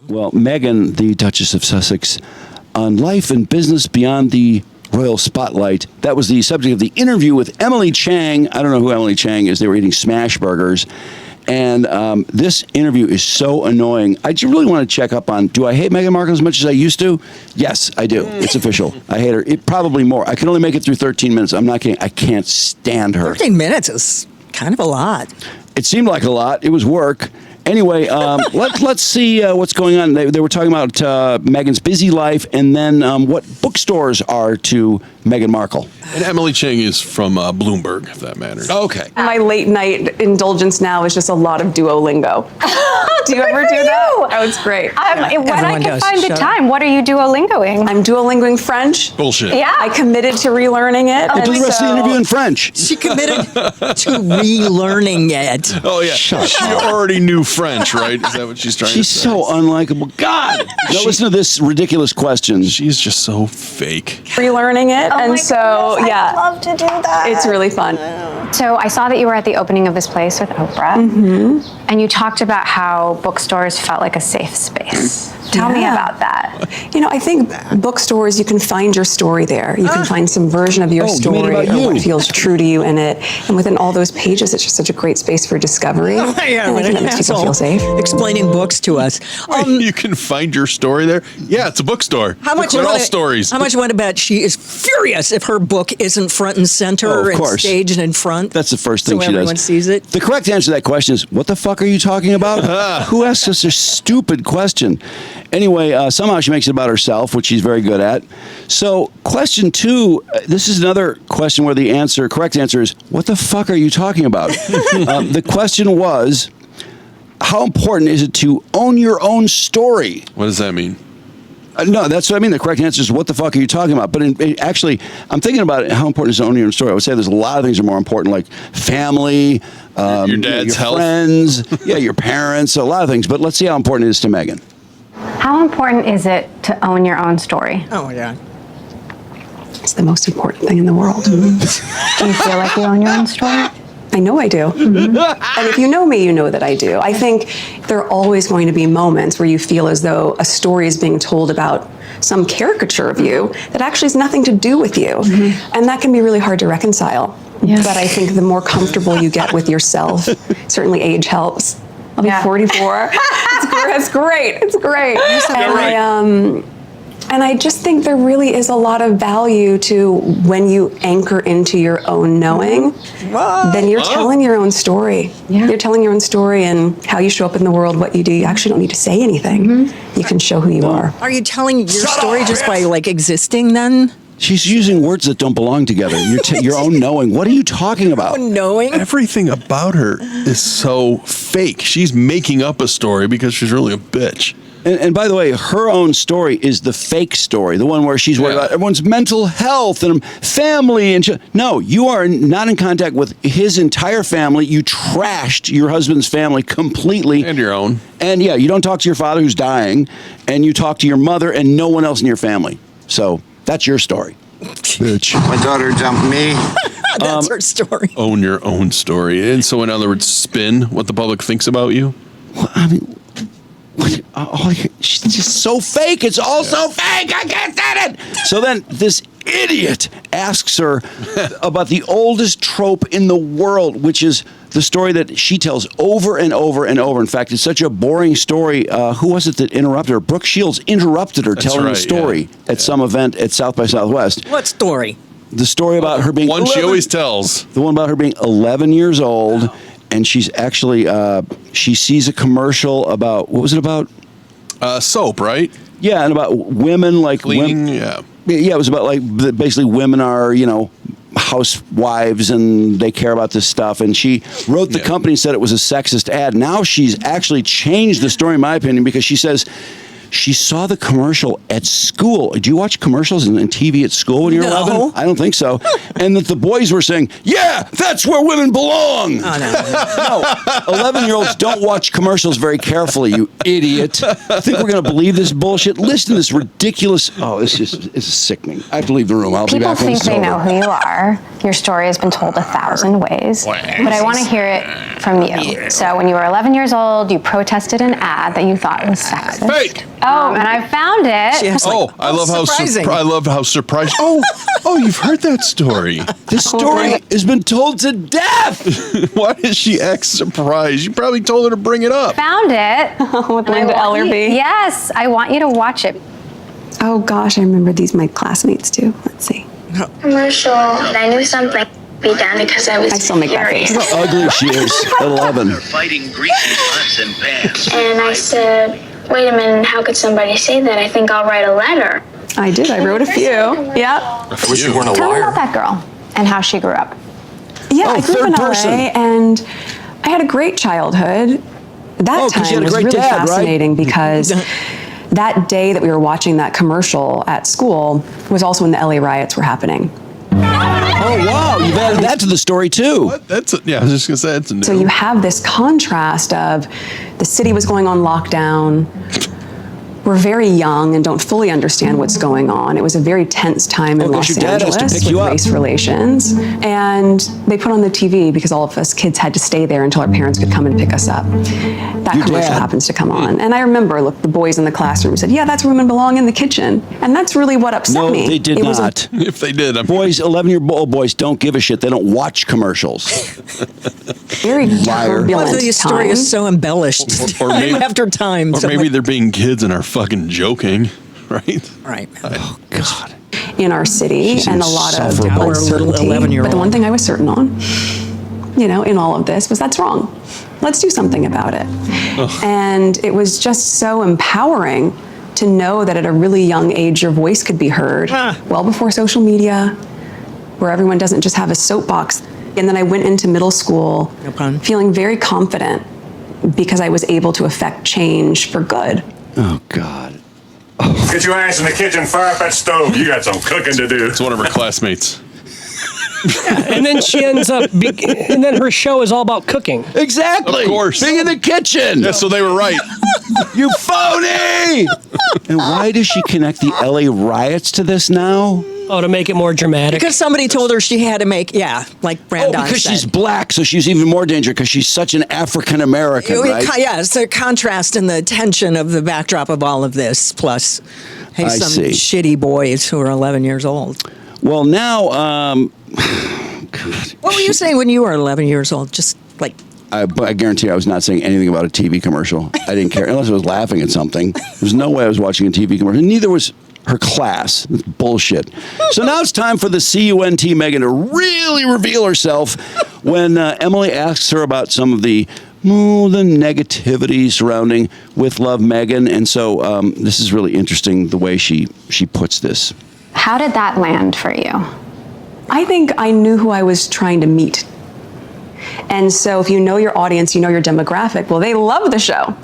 Well, Meghan, the Duchess of Sussex, on life and business beyond the royal spotlight. That was the subject of the interview with Emily Chang. I don't know who Emily Chang is. They were eating smash burgers. And this interview is so annoying. I just really want to check up on, do I hate Meghan Markle as much as I used to? Yes, I do. It's official. I hate her. Probably more. I can only make it through 13 minutes. I'm not kidding. I can't stand her. 13 minutes is kind of a lot. It seemed like a lot. It was work. Anyway, let's see what's going on. They were talking about Meghan's busy life and then what bookstores are to Meghan Markle. And Emily Chang is from Bloomberg, if that matters. Okay. My late night indulgence now is just a lot of Duolingo. Do you ever do that? Oh, it's great. When I Everyone can does. find the Shut time, what are you Duolingoing? I'm Duolingoing French. Bullshit. Yeah. I committed to relearning it. Do the rest of the interview in French. She committed to relearning it. Oh, yeah. She already knew French, right? Is that what she's trying She's to say? so unlikable. God! Now listen to this ridiculous question. She's just so fake. Relearning it. Oh and my so, goodness, yeah. I'd love to do that. It's really fun. So I saw that you were at the opening of this place with Oprah, and you talked about how bookstores felt like a safe space. Tell me Yeah. about that. You know, I think bookstores, you can find your story there. You can find some version of your Oh, you story mean about or what you. feels true to you in it. And within all those pages, it's just such a great space for discovery. And I what think an it makes people asshole. feel safe. Explaining books to us. You can find your story there? Yeah, it's a bookstore. How much? They're you all wanna- stories. How much? You want to bet she is furious if her book isn't front and center Oh, of and course. staged in front? That's the first thing so she does. everyone sees it. The correct answer to that question is, what the fuck are you talking about? Who asks us a stupid question? Anyway, somehow she makes it about herself, which she's very good at. So question 2, this is another question where the correct answer is, what the fuck are you talking about? The question was, how important is it to own your own story? What does that mean? No, that's what I mean. The correct answer is, what the fuck are you talking about? But actually, I'm thinking about it, how important is it to own your own story. I would say there's a lot of things that are more important, like family, Your dad's your health. friends, your parents, a lot of things. But let's see how important it is to Meghan. How important is it to own your own story? Oh my God. It's the most important thing in the world. Do you feel like you own your own story? I know I do. And if you know me, you know that I do. I think there are always going to be moments where you feel as though a story is being told about some caricature of you that actually has nothing to do with you. And that can be really hard to reconcile. Yes. But I think the more comfortable you get with yourself, certainly age helps. I'll be 44. It's great. It's great. And I just think there really is a lot of value to when you anchor into your own knowing, then you're telling your own story. Yeah. You're telling your own story and how you show up in the world, what you do. You actually don't need to say anything. You can show who you are. Are you telling your story just by like existing then? She's using words that don't belong together. Your own knowing. What are you talking about? Knowing? Everything about her is so fake. She's making up a story because she's really a bitch. And by the way, her own story is the fake story, the one where she's worried about everyone's mental health and family. And no, you are not in contact with his entire family. You trashed your husband's family completely. And your own. And yeah, you don't talk to your father who's dying, and you talk to your mother and no one else in your family. So that's your story. Bitch. My daughter jumped me. That's her story. Own your own story. And so, in other words, spin what the public thinks about you. Well, I mean, she's just so fake. It's all so fake. I can't stand it. So then this idiot asks her about the oldest trope in the world, which is the story that she tells over and over and over. In fact, it's such a boring story. Who was it that interrupted her? Brooke Shields interrupted her telling the story at some event at South by Southwest. What story? The story about her being One 11, she always tells. the one about her being 11 years old. And she's actually, she sees a commercial about, what was it about? Soap, right? Yeah, and about women like Cleaning, Yeah, it was about like basically women are, housewives and they care about this stuff. And she wrote the company and said it was a sexist ad. Now she's actually changed the story, in my opinion, because she says she saw the commercial at school. Do you watch commercials and TV at school when you're No. 11? I don't think so. And that the boys were saying, yeah, that's where women belong. Oh, no. No, 11-year-olds don't watch commercials very carefully, you idiot. I think we're going to believe this bullshit. Listen to this ridiculous. Oh, this is sickening. I have to leave the room. I'll be People back when think it's they over. know who you are. Your story has been told 1,000 ways. But I want to hear it from you. So when you were 11 years old, you protested an ad that you thought was sexist. Fake. Oh, and I found it. She has like, I love how surprising. I love how surprised. Oh, you've heard that story. This story has been told to death. Why is she surprised? You probably told her to bring it up. Found it. With And I Linda want you- Ellerbee. Yes, I want you to watch it. Oh gosh, I remember these my classmates too. Let's see. Commercial, and I knew something would be done because I was I still make that furious. face. How ugly she is at 11. Fighting greasy pots and pans. And I said, wait a minute, how could somebody say that? I think I'll write a letter. I did. I wrote a few. Yeah. I wish you weren't a Tell me about liar. that girl and how she grew up. Yeah, Oh, I grew up third in person. LA and I had a great childhood. That 'cause you had time a was great really dad, right? fascinating because that day that we were watching that commercial at school was also when the LA riots were happening. Oh, wow. You've added that to the story, too. What? I was just gonna say it's a new. So you have this contrast of the city was going on lockdown. We're very young and don't fully understand what's going on. It was a very tense time in 'cause Los your dad has to Angeles pick with you up. race relations. And they put on the TV because all of us kids had to stay there until our parents could come and pick us up. That Your commercial dad. happens to come on. And I remember, look, the boys in the classroom said, yeah, that's where women belong, in the kitchen. And that's really what upset No, me. they did It was a not. if they did, I'm Boys, 11-year-old boys don't give a shit. They don't watch commercials. very Liar. turbulent Well, the story time. is so embellished Or time maybe- after time. or So maybe much- they're being kids and are fucking joking, right? right. God. in our city She's and a lot of insufferable. Our little uncertainty. 11-year-old. But the one thing I was certain on, in all of this was that's wrong. Let's do something about it. And it was just so empowering to know that at a really young age your voice could be heard well before social media, where everyone doesn't just have a soapbox. And then I went into middle school No pun. feeling very confident because I was able to affect change for good. Oh, God. Get your ass in the kitchen, fire up that stove. You got some cooking to do. It's one of her classmates. And then she ends up, and then her show is all about cooking. Exactly. Of course. Being in the kitchen. Yeah, so they were right. You phony! And why does she connect the LA riots to this now? Oh, to make it more dramatic. Because somebody told her she had to make, like Brandon Because said. she's black, so she's even more dangerous because she's such an African American, right? Yeah, it's a contrast in the tension of the backdrop of all of this, plus, hey, I some see. shitty boys who are 11 years old. Well, now, What were you saying when you were 11 years old? Just like, I guarantee I was not saying anything about a TV commercial. I didn't care, unless I was laughing at something. There's no way I was watching a TV commercial. Neither was her class. That's bullshit. So now it's time for the CUNT Meghan to really reveal herself when Emily asks her about some of the negativity surrounding With Love Meghan. And so this is really interesting the way she puts this. How did that land for you? I think I knew who I was trying to meet. And so if you know your audience, you know your demographic, well, they love the show.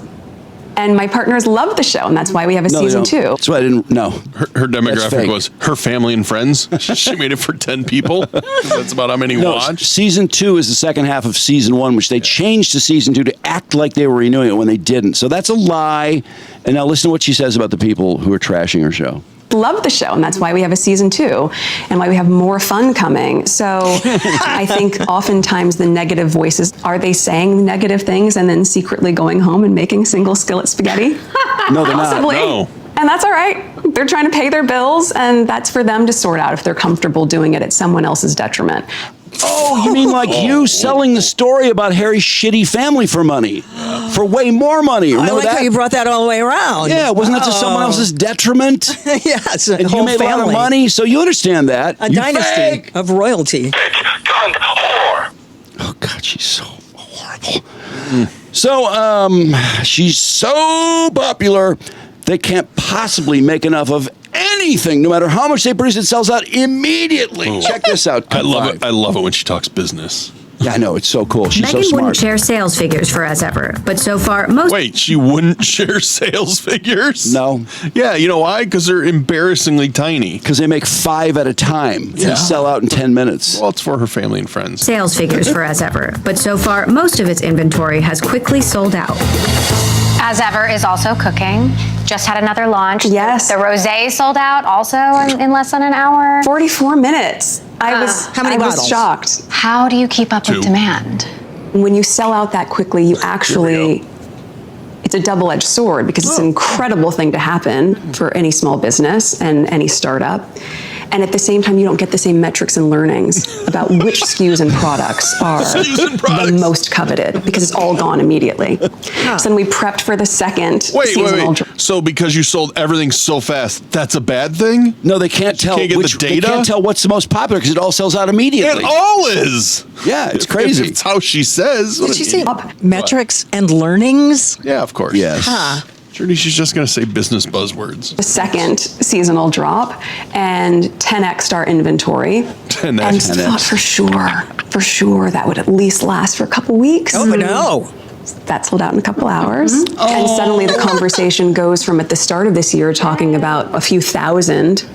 And my partners love the show, and that's why we have a No, they season don't. 2. That's why I didn't know. Her demographic fake. was her family and friends. She made it for 10 people. That's about how many No, watched. season 2 is the second half of season 1, which they changed to season 2 to act like they were renewing it when they didn't. So that's a lie. And now listen to what she says about the people who are trashing her show. Love the show, and that's why we have a season 2 and why we have more fun coming. So I think oftentimes the negative voices, are they saying negative things and then secretly going home and making single skillet spaghetti? No, they're not. Possibly. No. And that's all right. They're trying to pay their bills, and that's for them to sort out if they're comfortable doing it at someone else's detriment. Oh, you mean like you selling the story about Harry's shitty family for money? For way more money. I Remember like that? how you brought that all the way around. Yeah, wasn't that to someone else's detriment? Yes, a And whole you made a lot of family. money, so you understand that. A You dynasty fake. of royalty. Cunt whore. Oh, God, she's so horrible. So, she's so popular, they can't possibly make enough of anything. No matter how much they produce, it sells out immediately. Ooh. Check this out. I love Cut it. I love it when she talks business. Yeah, I know. It's so cool. She's so Meghan smart. wouldn't share sales figures for As Ever, but so far, most. Wait, she wouldn't share sales figures? No. Yeah, you know why? Because they're embarrassingly tiny. Because they make 5 at a time and sell out in 10 minutes. Well, it's for her family and friends. Sales figures for As Ever, but so far, most of its inventory has quickly sold out. As Ever is also cooking. Just had another launch. Yes. The rosé sold out also in less than an hour. 44 minutes. I was bottles? shocked. How do you keep up 2. with demand? When you sell out that quickly, you actually, it's a double-edged sword because it's an incredible thing to happen for any small business and any startup. And at the same time, you don't get the same metrics and learnings about which SKUs and products are the most coveted because it's all gone immediately. So then we prepped for the second seasonal. So because you sold everything so fast, that's a bad thing? No, they can't tell Can't get which the data? They can't tell what's the most popular because it all sells out immediately. It all is. Yeah, it's crazy. It's how she says. Did she say metrics and learnings? Yeah, of course. Yes. Surely she's just going to say business buzzwords. The second seasonal drop and 10x our inventory. 10x. And thought for sure that would at least last for a couple weeks. Oh, no. That sold out in a couple hours. And suddenly the conversation goes from at the start of this year talking about a few thousand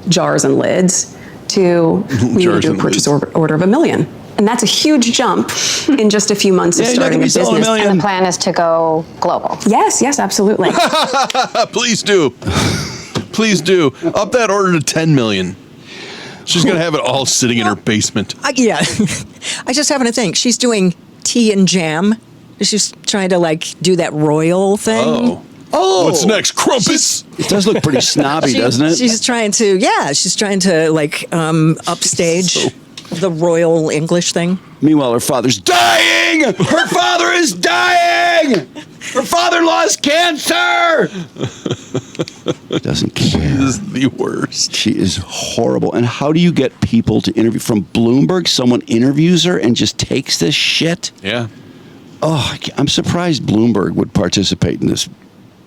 jars and lids to we need to do a purchase order of 1 million. And that's a huge jump in just a few months of starting a business. And the plan is to go global. Yes, absolutely. Please do. Please do. Up that order to 10 million. She's going to have it all sitting in her basement. Yeah. I just happen to think she's doing tea and jam. She's trying to do that royal thing. Oh. What's next? Crumpets? It does look pretty snobby, doesn't it? She's trying to upstage the royal English thing. Meanwhile, her father's dying! Her father is dying! Her father-in-law has cancer! Doesn't care. She is the worst. She is horrible. And how do you get people to interview? From Bloomberg, someone interviews her and just takes this shit? Yeah. Oh, I'm surprised Bloomberg would participate in this.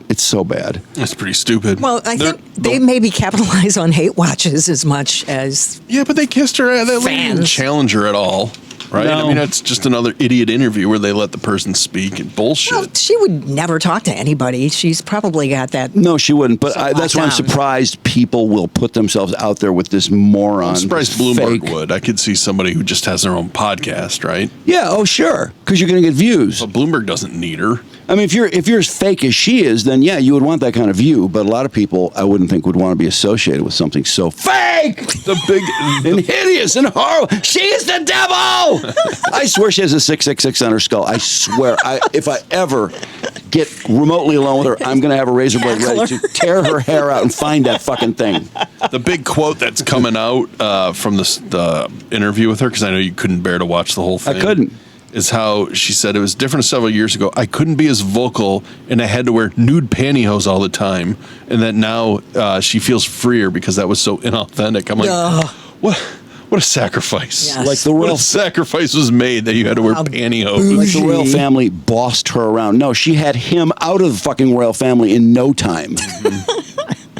It's so bad. That's pretty stupid. Well, I think they maybe capitalize on hate watches as much as but they kissed her. They didn't challenge her at all, right? No. I mean, it's just another idiot interview where they let the person speak and bullshit. Well, she would never talk to anybody. She's probably got that. No, she wouldn't. But that's why I'm surprised people will put themselves out there with this moron. I'm surprised Bloomberg would. I could see somebody who just has their own podcast, right? Yeah. Oh, sure. Because you're going to get views. But Bloomberg doesn't need her. I mean, if you're as fake as she is, then yeah, you would want that kind of view. But a lot of people, I wouldn't think, would want to be associated with something so fake, and hideous and horrible. She is the devil. I swear she has a 666 on her skull. I swear. If I ever get remotely alone with her, I'm going to have a razor blade ready to tear her hair out and find that fucking thing. The big quote that's coming out from the interview with her, because I know you couldn't bear to watch the whole thing. I couldn't. Is how she said it was different several years ago. I couldn't be as vocal, and I had to wear nude pantyhose all the time. And that now she feels freer because that was so inauthentic. I'm like, what a sacrifice! Yes. Like the royal sacrifice was made that you had to wear pantyhose. Like the royal family bossed her around. No, she had him out of the fucking royal family in no time.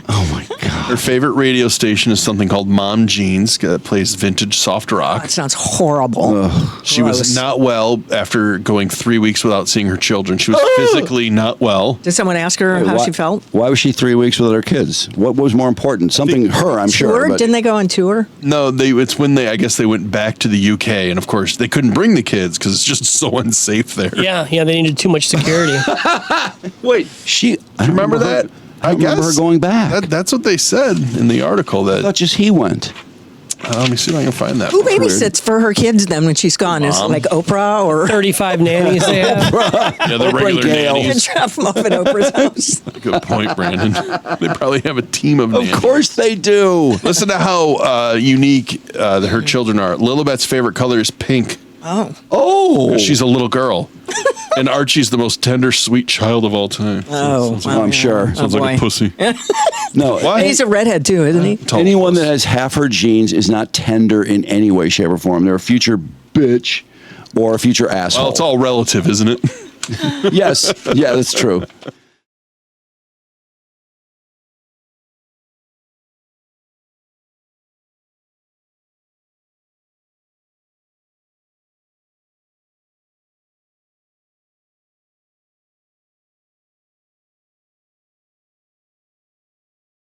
Oh my God. Her favorite radio station is something called Mom Jeans that plays vintage soft rock. That sounds horrible. She was not well after going 3 weeks without seeing her children. She was physically not well. Did someone ask her how she felt? Why was she 3 weeks without her kids? What was more important? Something I'm sure. Tour? But Didn't they go on tour? No, it's when I guess they went back to the UK, and of course they couldn't bring the kids because it's just so unsafe there. Yeah, they needed too much security. Wait, I remember that? I remember her going back. That's what they said in the article. I thought just he went. Let me see if I can find that. Who babysits for her kids then when she's gone? Is it like Oprah or 35 nannies they have? Yeah, the regular nannies. Drop them off at Oprah's house. Good point, Brandon. They probably have a team of nannies. Of course they do. Listen to how unique her children are. Lilibet's favorite color is pink. Oh. She's a little girl. And Archie's the most tender, sweet child of all time. I'm sure. Sounds like a pussy. No, And he's a redhead too, isn't he? anyone that has half her genes is not tender in any way, shape, or form. They're a future bitch or a future asshole. Well, it's all relative, isn't it? Yes. Yeah, that's true.